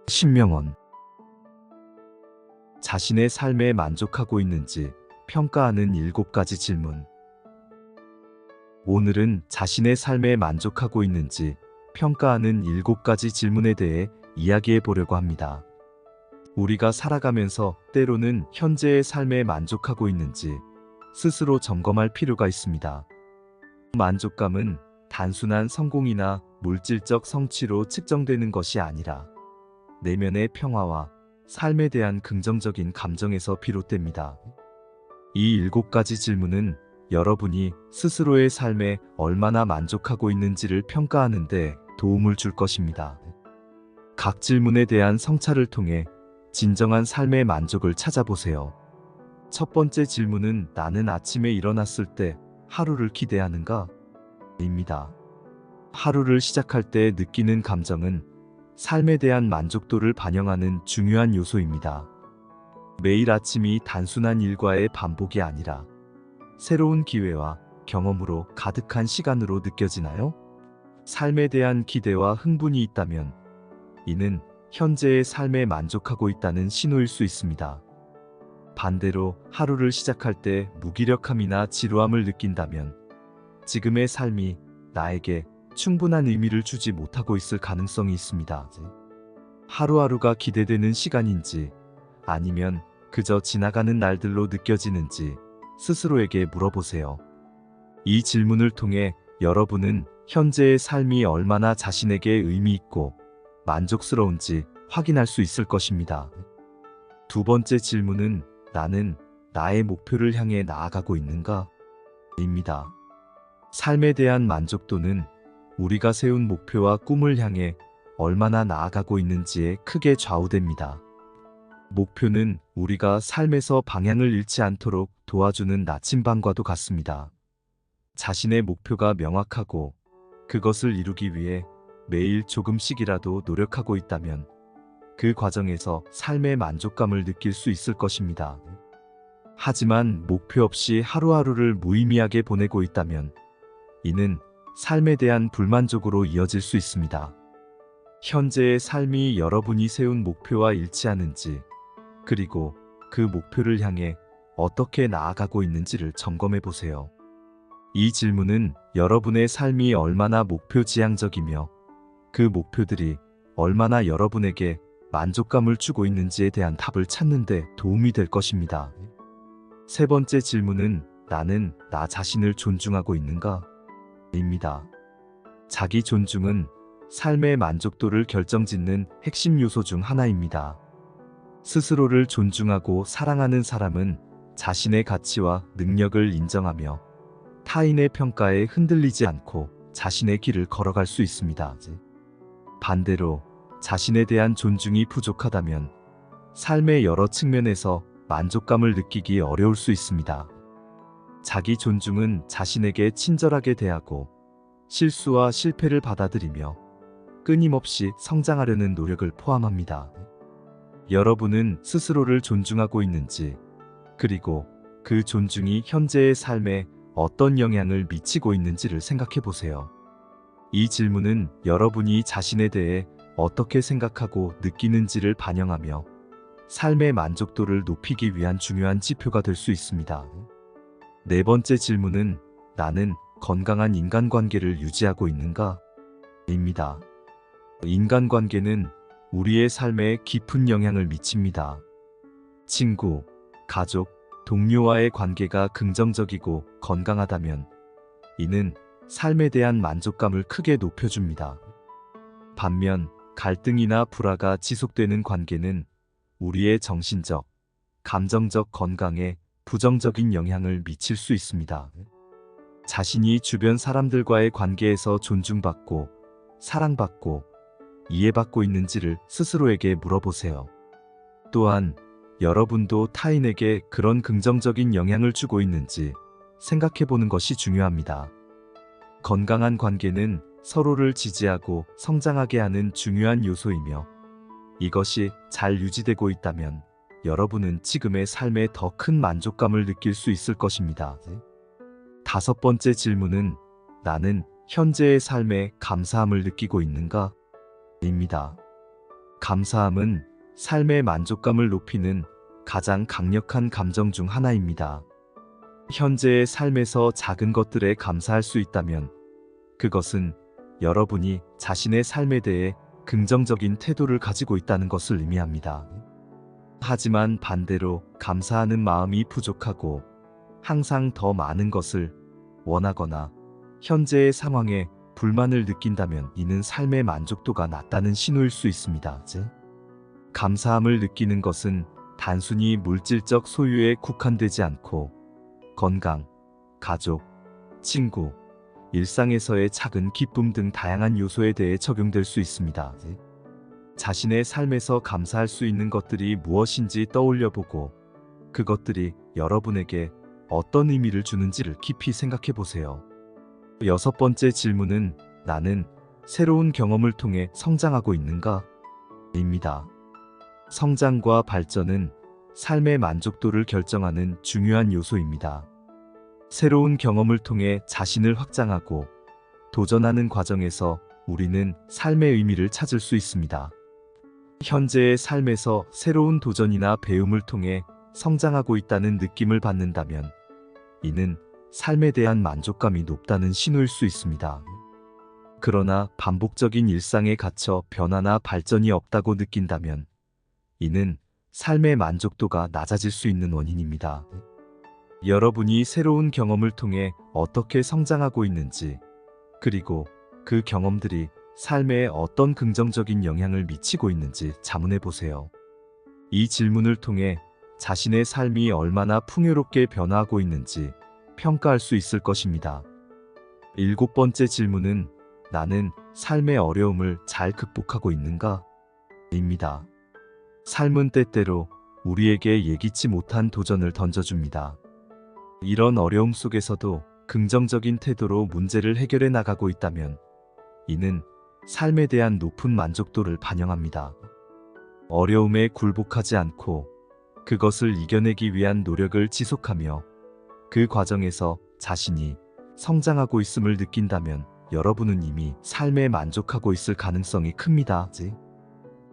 신명원. 자신의 삶에 만족하고 있는지 평가하는 7가지 질문. 오늘은 자신의 삶에 만족하고 있는지 평가하는 7가지 질문에 대해 이야기해 보려고 합니다. 우리가 살아가면서 때로는 현재의 삶에 만족하고 있는지 스스로 점검할 필요가 있습니다. 만족감은 단순한 성공이나 물질적 성취로 측정되는 것이 아니라 내면의 평화와 삶에 대한 긍정적인 감정에서 비롯됩니다. 이 7가지 질문은 여러분이 스스로의 삶에 얼마나 만족하고 있는지를 평가하는 데 도움을 줄 것입니다. 각 질문에 대한 성찰을 통해 진정한 삶의 만족을 찾아보세요. 첫 번째 질문은 나는 아침에 일어났을 때 하루를 기대하는가? 입니다. 하루를 시작할 때 느끼는 감정은 삶에 대한 만족도를 반영하는 중요한 요소입니다. 매일 아침이 단순한 일과의 반복이 아니라 새로운 기회와 경험으로 가득한 시간으로 느껴지나요? 삶에 대한 기대와 흥분이 있다면 이는 현재의 삶에 만족하고 있다는 신호일 수 있습니다. 반대로 하루를 시작할 때 무기력함이나 지루함을 느낀다면 지금의 삶이 나에게 충분한 의미를 주지 못하고 있을 가능성이 있습니다. 하루하루가 기대되는 시간인지 아니면 그저 지나가는 날들로 느껴지는지 스스로에게 물어보세요. 이 질문을 통해 여러분은 현재의 삶이 얼마나 자신에게 의미 있고 만족스러운지 확인할 수 있을 것입니다. 두 번째 질문은 나는 나의 목표를 향해 나아가고 있는가? 입니다. 삶에 대한 만족도는 우리가 세운 목표와 꿈을 향해 얼마나 나아가고 있는지에 크게 좌우됩니다. 목표는 우리가 삶에서 방향을 잃지 않도록 도와주는 나침반과도 같습니다. 자신의 목표가 명확하고 그것을 이루기 위해 매일 조금씩이라도 노력하고 있다면 그 과정에서 삶의 만족감을 느낄 수 있을 것입니다. 하지만 목표 없이 하루하루를 무의미하게 보내고 있다면 이는 삶에 대한 불만족으로 이어질 수 있습니다. 현재의 삶이 여러분이 세운 목표와 일치하는지, 그리고 그 목표를 향해 어떻게 나아가고 있는지를 점검해 보세요. 이 질문은 여러분의 삶이 얼마나 목표지향적이며 그 목표들이 얼마나 여러분에게 만족감을 주고 있는지에 대한 답을 찾는 데 도움이 될 것입니다. 세 번째 질문은 나는 나 자신을 존중하고 있는가? 입니다. 자기 존중은 삶의 만족도를 결정짓는 핵심 요소 중 하나입니다. 스스로를 존중하고 사랑하는 사람은 자신의 가치와 능력을 인정하며 타인의 평가에 흔들리지 않고 자신의 길을 걸어갈 수 있습니다. 반대로 자신에 대한 존중이 부족하다면 삶의 여러 측면에서 만족감을 느끼기 어려울 수 있습니다. 자기 존중은 자신에게 친절하게 대하고 실수와 실패를 받아들이며 끊임없이 성장하려는 노력을 포함합니다. 여러분은 스스로를 존중하고 있는지, 그리고 그 존중이 현재의 삶에 어떤 영향을 미치고 있는지를 생각해 보세요. 이 질문은 여러분이 자신에 대해 어떻게 생각하고 느끼는지를 반영하며 삶의 만족도를 높이기 위한 중요한 지표가 될 수 있습니다. 네 번째 질문은 나는 건강한 인간관계를 유지하고 있는가? 입니다. 인간관계는 우리의 삶에 깊은 영향을 미칩니다. 친구, 가족, 동료와의 관계가 긍정적이고 건강하다면 이는 삶에 대한 만족감을 크게 높여줍니다. 반면 갈등이나 불화가 지속되는 관계는 우리의 정신적, 감정적 건강에 부정적인 영향을 미칠 수 있습니다. 자신이 주변 사람들과의 관계에서 존중받고 사랑받고 이해받고 있는지를 스스로에게 물어보세요. 또한 여러분도 타인에게 그런 긍정적인 영향을 주고 있는지 생각해 보는 것이 중요합니다. 건강한 관계는 서로를 지지하고 성장하게 하는 중요한 요소이며 이것이 잘 유지되고 있다면 여러분은 지금의 삶에 더 큰 만족감을 느낄 수 있을 것입니다. 다섯 번째 질문은 나는 현재의 삶에 감사함을 느끼고 있는가? 입니다. 감사함은 삶의 만족감을 높이는 가장 강력한 감정 중 하나입니다. 현재의 삶에서 작은 것들에 감사할 수 있다면 그것은 여러분이 자신의 삶에 대해 긍정적인 태도를 가지고 있다는 것을 의미합니다. 하지만 반대로 감사하는 마음이 부족하고 항상 더 많은 것을 원하거나 현재의 상황에 불만을 느낀다면 이는 삶의 만족도가 낮다는 신호일 수 있습니다. 감사함을 느끼는 것은 단순히 물질적 소유에 국한되지 않고 건강, 가족, 친구, 일상에서의 작은 기쁨 등 다양한 요소에 대해 적용될 수 있습니다. 자신의 삶에서 감사할 수 있는 것들이 무엇인지 떠올려 보고 그것들이 여러분에게 어떤 의미를 주는지를 깊이 생각해 보세요. 6번째 질문은 나는 새로운 경험을 통해 성장하고 있는가? 입니다. 성장과 발전은 삶의 만족도를 결정하는 중요한 요소입니다. 새로운 경험을 통해 자신을 확장하고 도전하는 과정에서 우리는 삶의 의미를 찾을 수 있습니다. 현재의 삶에서 새로운 도전이나 배움을 통해 성장하고 있다는 느낌을 받는다면 이는 삶에 대한 만족감이 높다는 신호일 수 있습니다. 그러나 반복적인 일상에 갇혀 변화나 발전이 없다고 느낀다면 이는 삶의 만족도가 낮아질 수 있는 원인입니다. 여러분이 새로운 경험을 통해 어떻게 성장하고 있는지, 그리고 그 경험들이 삶에 어떤 긍정적인 영향을 미치고 있는지 자문해 보세요. 이 질문을 통해 자신의 삶이 얼마나 풍요롭게 변화하고 있는지 평가할 수 있을 것입니다. 7번째 질문은 나는 삶의 어려움을 잘 극복하고 있는가? 입니다. 삶은 때때로 우리에게 예기치 못한 도전을 던져줍니다. 이런 어려움 속에서도 긍정적인 태도로 문제를 해결해 나가고 있다면 이는 삶에 대한 높은 만족도를 반영합니다. 어려움에 굴복하지 않고 그것을 이겨내기 위한 노력을 지속하며 그 과정에서 자신이 성장하고 있음을 느낀다면 여러분은 이미 삶에 만족하고 있을 가능성이 큽니다.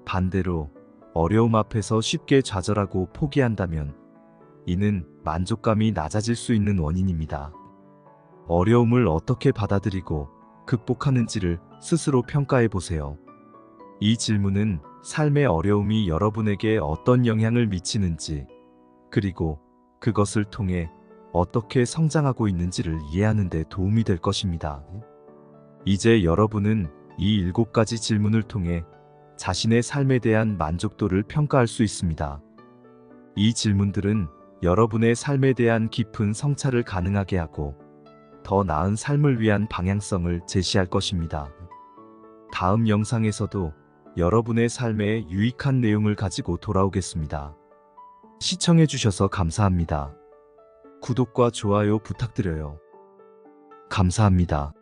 반대로 어려움 앞에서 쉽게 좌절하고 포기한다면 이는 만족감이 낮아질 수 있는 원인입니다. 어려움을 어떻게 받아들이고 극복하는지를 스스로 평가해 보세요. 이 질문은 삶의 어려움이 여러분에게 어떤 영향을 미치는지, 그리고 그것을 통해 어떻게 성장하고 있는지를 이해하는 데 도움이 될 것입니다. 이제 여러분은 이 7가지 질문을 통해 자신의 삶에 대한 만족도를 평가할 수 있습니다. 이 질문들은 여러분의 삶에 대한 깊은 성찰을 가능하게 하고 더 나은 삶을 위한 방향성을 제시할 것입니다. 다음 영상에서도 여러분의 삶에 유익한 내용을 가지고 돌아오겠습니다. 시청해주셔서 감사합니다. 구독과 좋아요 부탁드려요. 감사합니다.